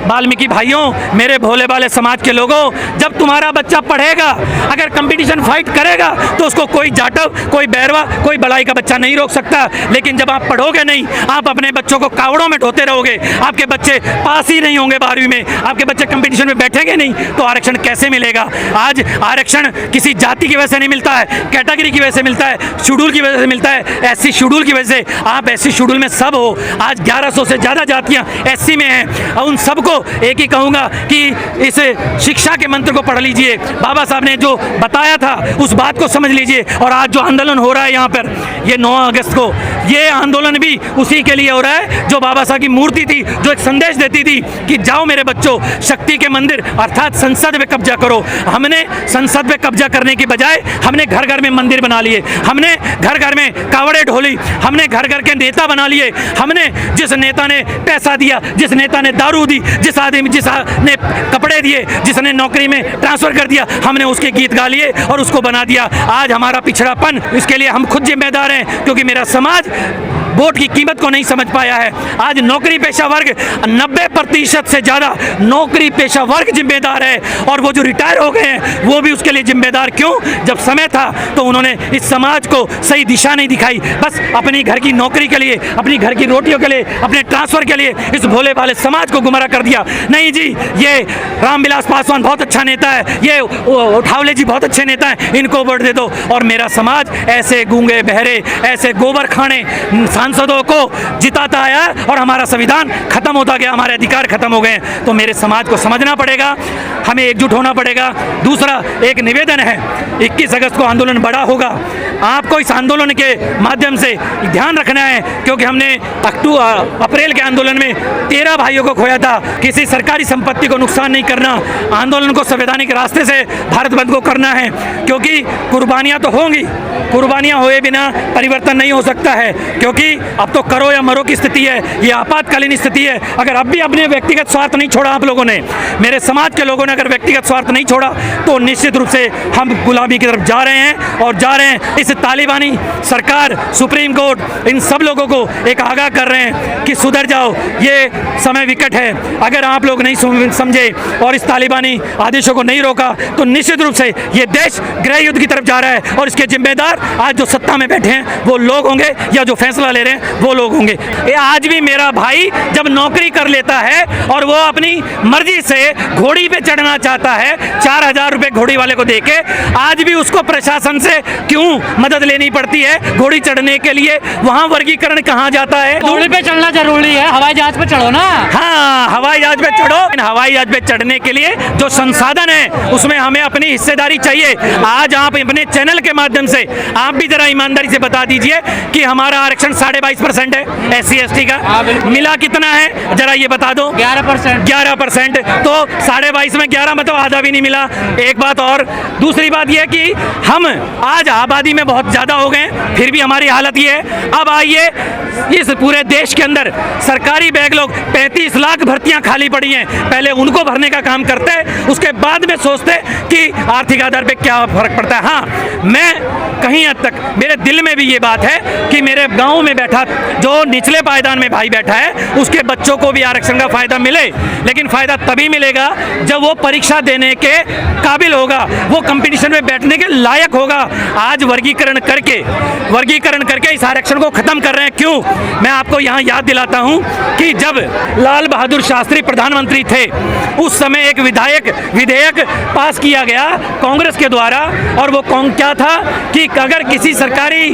वाल्मीकि भाइयों, मेरे भोले भाले समाज के लोगों, जब तुम्हारा बच्चा पढ़ेगा, अगर कंपटीशन फाइट करेगा तो उसको कोई जाटव, कोई बैरवा, कोई बड़ाई का बच्चा नहीं रोक सकता। लेकिन जब आप पढ़ोगे नहीं, आप अपने बच्चों को कावड़ों में ढोते रहोगे, आपके बच्चे पास ही नहीं होंगे 12वीं में, आपके बच्चे कंपटीशन में बैठेंगे नहीं, तो आरक्षण कैसे मिलेगा? आज आरक्षण किसी जाति की वजह से नहीं मिलता है, कैटेगरी की वजह से मिलता है, शेड्यूल की वजह से मिलता है, एससी शेड्यूल की वजह से। आप एससी शेड्यूल में सब हो, आज 1100 से ज़्यादा जातियाँ एससी में हैं, और उन सबको एक ही कहूँगा कि इस शिक्षा के मंत्र को पढ़ लीजिए। बाबा साहब ने जो बताया था उस बात को समझ लीजिए। और आज जो आंदोलन हो रहा है यहाँ पर, ये 9 अगस्त को, ये आंदोलन भी उसी के लिए हो रहा है जो बाबा साहब की मूर्ति थी, जो एक संदेश देती थी कि जाओ मेरे बच्चों, शक्ति के मंदिर अर्थात संसद में कब्जा करो। हमने संसद में कब्जा करने की बजाय हमने घर घर में मंदिर बना लिए, हमने घर घर में कावड़े ढोली, हमने घर घर के नेता बना लिए। हमने जिस नेता ने पैसा दिया, जिस नेता ने दारू दी, जिस ने कपड़े दिए, जिसने नौकरी में ट्रांसफर कर दिया, हमने उसके गीत गा लिए और उसको बना दिया। आज हमारा पिछड़ापन, इसके लिए हम खुद जिम्मेदार हैं, क्योंकि मेरा समाज वोट की कीमत को नहीं समझ पाया है। आज नौकरी पेशा वर्ग 90% से ज़्यादा नौकरी पेशा वर्ग जिम्मेदार है, और वो जो रिटायर हो गए हैं वो भी उसके लिए जिम्मेदार। क्यों? जब समय था तो उन्होंने इस समाज को सही दिशा नहीं दिखाई, बस अपनी घर की नौकरी के लिए, अपनी घर की रोटियों के लिए, अपने ट्रांसफ़र के लिए इस भोले भाले समाज को गुमराह कर दिया। नहीं जी, ये रामविलास पासवान बहुत अच्छा नेता है, ये उठावले जी बहुत अच्छे नेता हैं, इनको वोट दे दो। और मेरा समाज ऐसे गूंगे बहरे, ऐसे गोबर खाने सांसदों को जिताता आया, और हमारा संविधान खत्म होता गया, हमारे अधिकार खत्म हो गए। तो मेरे समाज को समझना पड़ेगा, हमें एकजुट होना पड़ेगा। दूसरा एक निवेदन है, 21 अगस्त को आंदोलन बड़ा होगा, आपको इस आंदोलन के माध्यम से ध्यान रखना है, क्योंकि हमने अप्रैल के आंदोलन में 13 भाइयों को खोया था। किसी सरकारी संपत्ति को नुकसान नहीं करना, आंदोलन को संवैधानिक रास्ते से भारत बंद को करना है, क्योंकि कुर्बानियाँ तो होंगी, कुर्बानियाँ हुए बिना परिवर्तन नहीं हो सकता है, क्योंकि अब तो करो या मरो की स्थिति है, ये आपातकालीन स्थिति है। अगर अब भी अपने व्यक्तिगत स्वार्थ नहीं छोड़ा आप लोगों ने, मेरे समाज के लोगों ने अगर व्यक्तिगत स्वार्थ नहीं छोड़ा, तो निश्चित रूप से हम गुलामी की तरफ जा रहे हैं और जा रहे हैं। इस तालिबानी सरकार, सुप्रीम कोर्ट, इन सब लोगों को एक आगाह कर रहे हैं कि सुधर जाओ, ये समय विकट है। अगर आप लोग नहीं समझे और इस तालिबानी आदेशों को नहीं रोका, तो निश्चित रूप से ये देश गृह युद्ध की तरफ जा रहा है, और इसके जिम्मेदार आज जो सत्ता में बैठे हैं वो लोग होंगे, या जो फैसला ले रहे हैं वो लोग होंगे। आज भी मेरा भाई जब नौकरी कर लेता है और वो अपनी मर्जी से घोड़ी पे चढ़ना चाहता है, 4000 रुपए घोड़ी वाले को देके, आज भी उसको प्रशासन से क्यों मदद लेनी पड़ती है घोड़ी चढ़ने के लिए? वहाँ वर्गीकरण कहाँ जाता है? घोड़ी पे चढ़ना जरूरी है, हवाई जहाज पे चढ़ो ना। हाँ, हवाई जहाज पे चढ़ो। हवाई जहाज पे चढ़ने के लिए जो संसाधन है उसमें हमें अपनी हिस्सेदारी चाहिए। आज आप अपने चैनल के माध्यम से आप भी जरा ईमानदारी से बता दीजिए कि हमारा आरक्षण 22.5% है SC ST का, मिला कितना है जरा ये बता दो? 11%। तो 22.5 में 11 मतलब आधा भी नहीं मिला। एक बात और, दूसरी बात यह कि हम आज आबादी में बहुत ज़्यादा हो गए, फिर भी हमारी हालत ये है। अब आइए, इस पूरे देश के अंदर सरकारी बैग लोग 35 लाख भर्तियां खाली पड़ी हैं, पहले उनको भरने का काम करते हैं, उसके बाद में सोचते कि आर्थिक आधार पे क्या फर्क पड़ता है। हाँ, मैं कहीं हद तक मेरे दिल में भी ये बात है कि मेरे गांव में बैठा जो निचले पायदान में भाई बैठा है, उसके बच्चों को भी आरक्षण का फायदा मिले, लेकिन फायदा तभी मिलेगा जब वो परीक्षा देने के काबिल होगा, वो कंपटीशन में बैठने के लायक होगा। आज वर्गीकरण करके इस आरक्षण को खत्म कर रहे हैं। क्यों? मैं आपको यहाँ याद दिलाता हूँ कि जब लाल बहादुर शास्त्री प्रधानमंत्री थे, उस समय एक विधेयक पास किया गया कांग्रेस के द्वारा, और वो क्या था कि अगर किसी सरकारी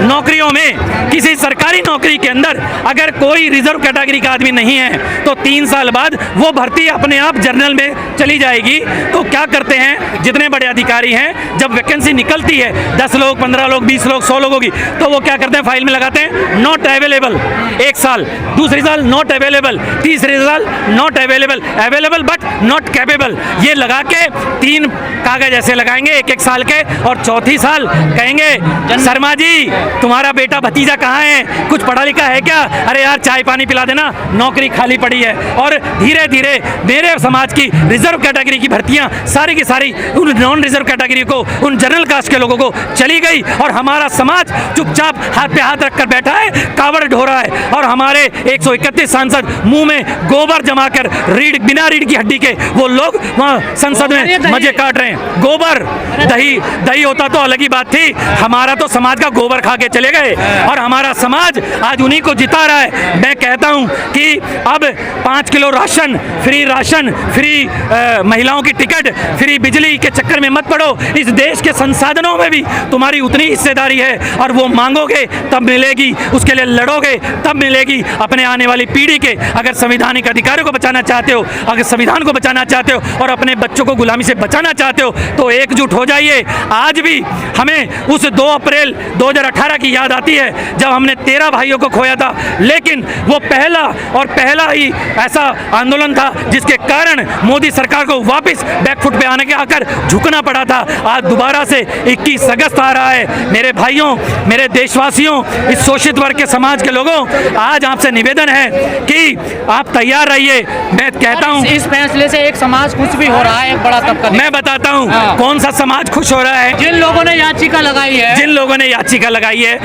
नौकरियों में, किसी सरकारी नौकरी के अंदर अगर कोई रिजर्व कैटेगरी का आदमी नहीं है, तो 3 साल बाद वो भर्ती अपने आप जनरल में चली जाएगी। तो क्या करते हैं जितने बड़े अधिकारी हैं, जब वैकेंसी निकलती है 10 लोग, 15 लोग, 20 लोग, 100 लोगों की, तो वो क्या करते हैं, फाइल में लगाते हैं नॉट अवेलेबल 1 साल, दूसरी साल नॉट अवेलेबल, तीसरी साल not available but not capable, ये लगा के 3 कागज ऐसे लगाएंगे 1-1 साल के, और चौथी साल कहेंगे शर्मा जी तुम्हारा बेटा भतीजा कहाँ है, कुछ पढ़ा लिखा है क्या? अरे यार चाय पानी पिला देना, नौकरी खाली पड़ी है। और धीरे धीरे मेरे समाज की रिजर्व कैटेगरी की भर्तियां सारी की सारी उन नॉन रिजर्व कैटेगरी को, उन जनरल कास्ट के लोगों को चली गई और हमारा समाज चुपचाप हाथ पे हाथ रखकर बैठा है, कावड़ ढो रहा है। और हमारे 131 सांसद मुंह में गोबर जमाकर रीढ़, बिना रीढ़ की हड्डी के वो लोग वहाँ संसद में मजे काट रहे हैं। गोबर, दही दही होता तो अलग ही बात थी, हमारा तो समाज का गोबर खा के चले गए और हमारा समाज आज उन्हीं को जिता रहा है। मैं कहता हूं कि अब 5 किलो राशन, फ्री महिलाओं की टिकट, फ्री बिजली के चक्कर में मत पड़ो। इस देश के संसाधनों में भी तुम्हारी उतनी हिस्सेदारी है और वो मांगोगे तब मिलेगी, उसके लिए लड़ोगे तब मिलेगी। अपने आने वाली पीढ़ी के अगर संवैधानिक अधिकारों को बचाना चाहते हो, अगर संविधान को बचाना चाहते हो और अपने बच्चों को गुलामी से बचाना चाहते हो तो एकजुट हो जाइए। आज भी हमें उस 2 अप्रैल 2018 की याद आती है जब हमने 13 भाइयों को खोया था, लेकिन वो पहला ही ऐसा आंदोलन था जिसके कारण मोदी सरकार को वापस बैकफुट पे आने के आकर झुकना पड़ा था। आज दोबारा से 21 अगस्त आ रहा है। मेरे भाइयों, मेरे देशवासियों, इस शोषित वर्ग के समाज के लोगों, आज आपसे निवेदन है कि आप तैयार रहिए। मैं कहता हूं इस फैसले से एक समाज खुश भी हो रहा है, एक बड़ा तबका। मैं बताता हूं कौन सा समाज खुश हो रहा है। जिन लोगों ने याचिका लगाई है,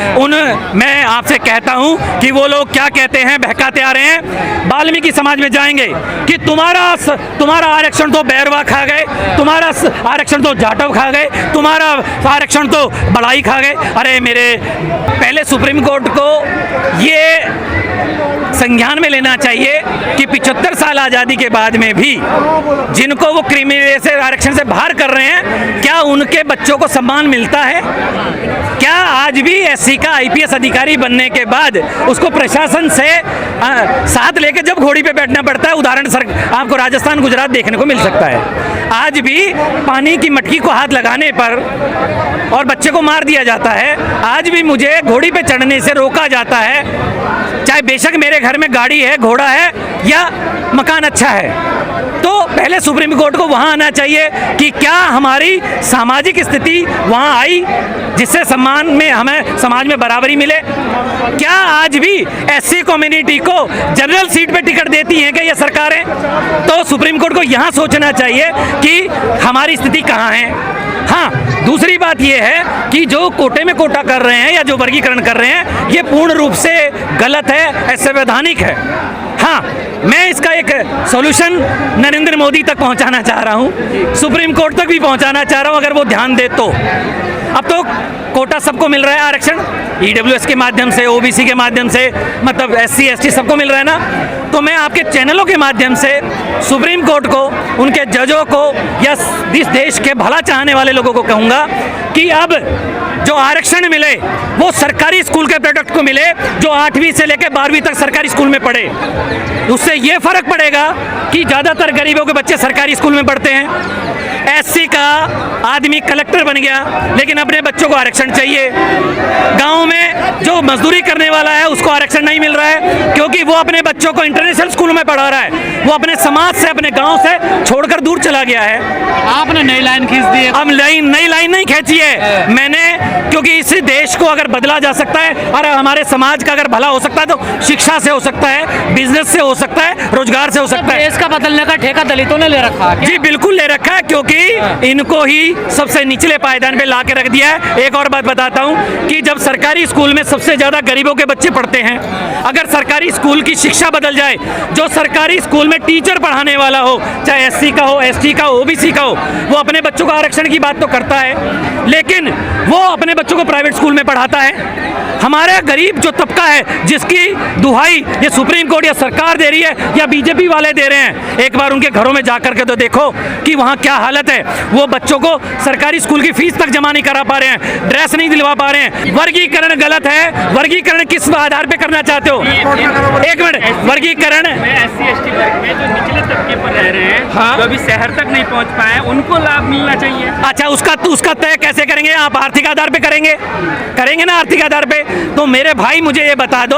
मैं आपसे कहता हूं कि वो लोग क्या कहते हैं, बहकाते आ रहे हैं। वाल्मीकि समाज में जाएंगे कि तुम्हारा आरक्षण तो बैरवा खा गए, तुम्हारा आरक्षण तो जाटव खा गए, तुम्हारा आरक्षण तो बड़ाई खा गए। अरे मेरे, पहले सुप्रीम कोर्ट को ये संज्ञान में लेना चाहिए कि 75 साल आज़ादी के बाद में भी जिनको वो क्रिमिनल से आरक्षण से बाहर कर रहे हैं, क्या उनके बच्चों को सम्मान मिलता है? क्या आज भी एससी का आईपीएस अधिकारी बनने के बाद उसको प्रशासन से साथ लेके जब घोड़ी पे बैठना पड़ता है? उदाहरण सर आपको राजस्थान, गुजरात देखने को मिल सकता है। आज भी पानी की मटकी को हाथ लगाने पर और बच्चे को मार दिया जाता है। आज भी मुझे घोड़ी पे चढ़ने से रोका जाता है, चाहे बेशक मेरे घर में गाड़ी है, घोड़ा है या मकान अच्छा है। तो पहले सुप्रीम कोर्ट को वहां आना चाहिए कि क्या हमारी सामाजिक स्थिति वहां आई जिससे सम्मान में हमें समाज में बराबरी मिले? क्या आज भी एससी कम्युनिटी को जनरल सीट पे टिकट देती हैं क्या ये सरकारें? तो सुप्रीम कोर्ट को यहाँ सोचना चाहिए कि हमारी स्थिति कहाँ है। हाँ, दूसरी बात यह है कि जो कोटे में कोटा कर रहे हैं या जो वर्गीकरण कर रहे हैं, ये पूर्ण रूप से गलत है, असंवैधानिक है। हाँ, मैं इसका एक सॉल्यूशन नरेंद्र मोदी तक पहुंचाना चाह रहा हूं, सुप्रीम कोर्ट तक भी पहुंचाना चाह रहा हूं, अगर वो ध्यान दे तो। अब तो कोटा सबको मिल रहा है, आरक्षण ईडब्ल्यूएस के माध्यम से, ओबीसी के माध्यम से, मतलब एससी एसटी सबको मिल रहा है ना। तो मैं आपके चैनलों के माध्यम से सुप्रीम कोर्ट को, उनके जजों को या इस देश के भला चाहने वाले लोगों को कहूँगा कि अब जो आरक्षण मिले वो सरकारी स्कूल के प्रोडक्ट को मिले जो 8वीं से लेकर 12वीं तक सरकारी स्कूल में पढ़े। उससे ये फर्क पड़ेगा कि ज़्यादातर गरीबों के बच्चे सरकारी स्कूल में पढ़ते हैं। एससी का आदमी कलेक्टर बन गया लेकिन अपने बच्चों को आरक्षण चाहिए। गांव में जो मजदूरी करने वाला है उसको आरक्षण नहीं मिल रहा है क्योंकि वो अपने बच्चों को इंटरनेशनल स्कूल में पढ़ा रहा है, वो अपने समाज से, अपने गांव से छोड़कर दूर चला गया है। आपने नई लाइन खींच दी है। अब नई लाइन नहीं खींची है मैंने, क्योंकि इस देश को अगर बदला जा सकता है और हमारे समाज का अगर भला हो सकता है तो शिक्षा से हो सकता है, बिजनेस से हो सकता है, रोजगार से हो सकता है। देश का बदलने का ठेका दलितों ने ले रखा है। जी बिल्कुल ले रखा है, क्योंकि इनको ही सबसे निचले पायदान पे ला के रख दिया है। एक और बात बताता हूँ कि जब सरकारी स्कूल में सबसे ज्यादा गरीबों के बच्चे पढ़ते हैं, अगर सरकारी स्कूल की शिक्षा बदल जाए, जो सरकारी स्कूल में टीचर पढ़ाने वाला हो, चाहे एससी का हो, एसटी का हो, ओबीसी का हो, वो अपने बच्चों को आरक्षण की बात तो करता है लेकिन वो अपने बच्चों को प्राइवेट स्कूल में पढ़ाता है। हमारा गरीब जो तबका है जिसकी दुहाई ये सुप्रीम कोर्ट या सरकार दे रही है या बीजेपी वाले दे रहे हैं, एक बार उनके घरों में जाकर के तो देखो कि वहाँ क्या हालत है। वो बच्चों को सरकारी स्कूल की फीस तक जमा नहीं करा पा रहे हैं, ड्रेस नहीं दिलवा पा रहे हैं। वर्गीकरण गलत है। वर्गीकरण किस आधार पे करना चाहते हो? एक मिनट, वर्गीकरण एससी एसटी वर्ग में जो निचले तबके पर रह रहे हैं, हाँ? जो अभी शहर तक नहीं पहुंच पाए, उनको लाभ मिलना चाहिए। अच्छा, उसका तय कैसे करेंगे आप? आर्थिक आधार पे करेंगे ना, आर्थिक आधार पे। तो मेरे भाई मुझे ये बता दो